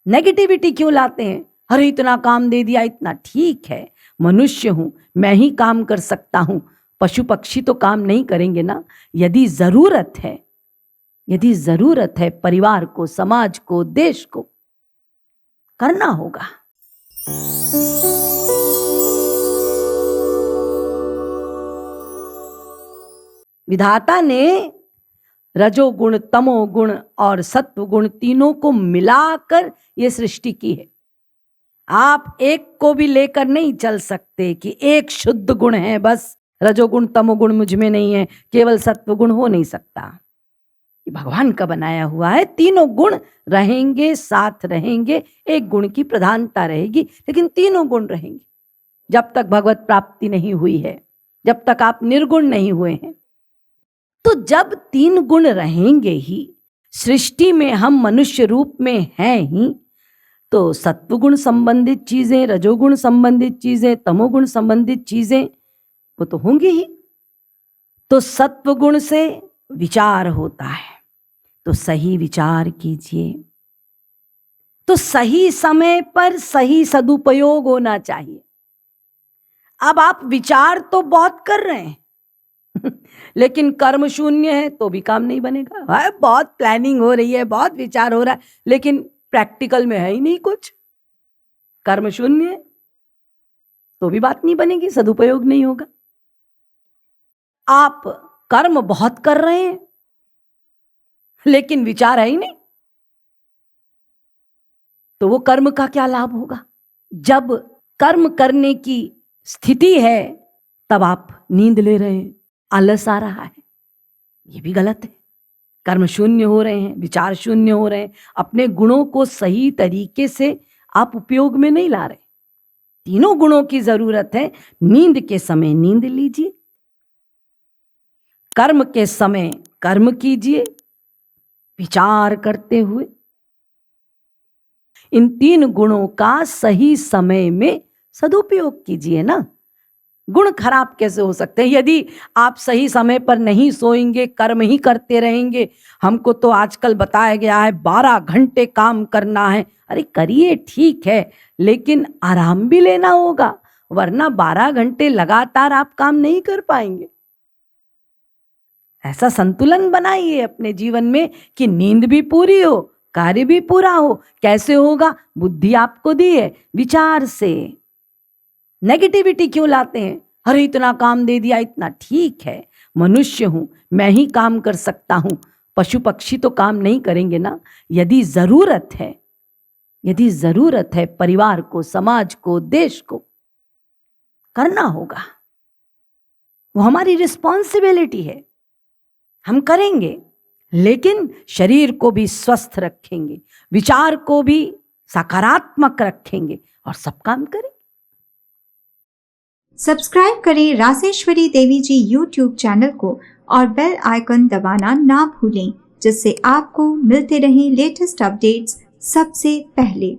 Negativity क्यों लाते हैं? अरे इतना काम दे दिया, इतना। ठीक है, मनुष्य हूं, मैं ही काम कर सकता हूं, पशु पक्षी तो काम नहीं करेंगे ना। यदि जरूरत है परिवार को, समाज को, देश को करना होगा। विधाता ने रजोगुण, तमोगुण और सत्वगुण तीनों को मिलाकर ये सृष्टि की है। आप एक को भी लेकर नहीं चल सकते कि एक शुद्ध गुण है, बस रजोगुण तमोगुण मुझ में नहीं है, केवल सत्वगुण हो नहीं सकता। ये भगवान का बनाया हुआ है। तीनों गुण रहेंगे, साथ रहेंगे, एक गुण की प्रधानता रहेगी, लेकिन तीनों गुण रहेंगे जब तक भगवत प्राप्ति नहीं हुई है, जब तक आप निर्गुण नहीं हुए हैं। तो जब तीन गुण रहेंगे ही, सृष्टि में हम मनुष्य रूप में हैं ही, तो सत्वगुण संबंधित चीजें, रजोगुण संबंधित चीजें, तमोगुण संबंधित चीजें वो तो होंगी ही। तो सत्वगुण से विचार होता है, तो सही विचार कीजिए। तो सही समय पर सही सदुपयोग होना चाहिए। अब आप विचार तो बहुत कर रहे हैं लेकिन कर्म शून्य है तो भी काम नहीं बनेगा। बहुत प्लानिंग हो रही है, बहुत विचार हो रहा है, लेकिन प्रैक्टिकल में है ही नहीं कुछ, कर्म शून्य है तो भी बात नहीं बनेगी, सदुपयोग नहीं होगा। आप कर्म बहुत कर रहे हैं लेकिन विचार है ही नहीं, तो वो कर्म का क्या लाभ होगा? जब कर्म करने की स्थिति है तब आप नींद ले रहे हैं, आलस आ रहा है, ये भी गलत है। कर्म शून्य हो रहे हैं, विचार शून्य हो रहे हैं, अपने गुणों को सही तरीके से आप उपयोग में नहीं ला रहे। तीनों गुणों की जरूरत है। नींद के समय नींद लीजिए, कर्म के समय कर्म कीजिए, विचार करते हुए। इन तीन गुणों का सही समय में सदुपयोग कीजिए ना। गुण खराब कैसे हो सकते हैं? यदि आप सही समय पर नहीं सोएंगे, कर्म ही करते रहेंगे। हमको तो आजकल बताया गया है 12 घंटे काम करना है। अरे करिए, ठीक है, लेकिन आराम भी लेना होगा, वरना 12 घंटे लगातार आप काम नहीं कर पाएंगे। ऐसा संतुलन बनाइए अपने जीवन में कि नींद भी पूरी हो, कार्य भी पूरा हो। कैसे होगा? बुद्धि आपको दी है, विचार से। नेगेटिविटी क्यों लाते हैं? अरे इतना काम दे दिया, इतना। ठीक है, मनुष्य हूं, मैं ही काम कर सकता हूं, पशु पक्षी तो काम नहीं करेंगे ना। यदि जरूरत है परिवार को, समाज को, देश को करना होगा, वो हमारी रिस्पॉन्सिबिलिटी है, हम करेंगे। लेकिन शरीर को भी स्वस्थ रखेंगे, विचार को भी सकारात्मक रखेंगे और सब काम करेंगे। सब्सक्राइब करें रासेश्वरी देवी जी YouTube चैनल को और बेल आइकन दबाना ना भूलें, जिससे आपको मिलते रहें लेटेस्ट अपडेट्स सबसे पहले।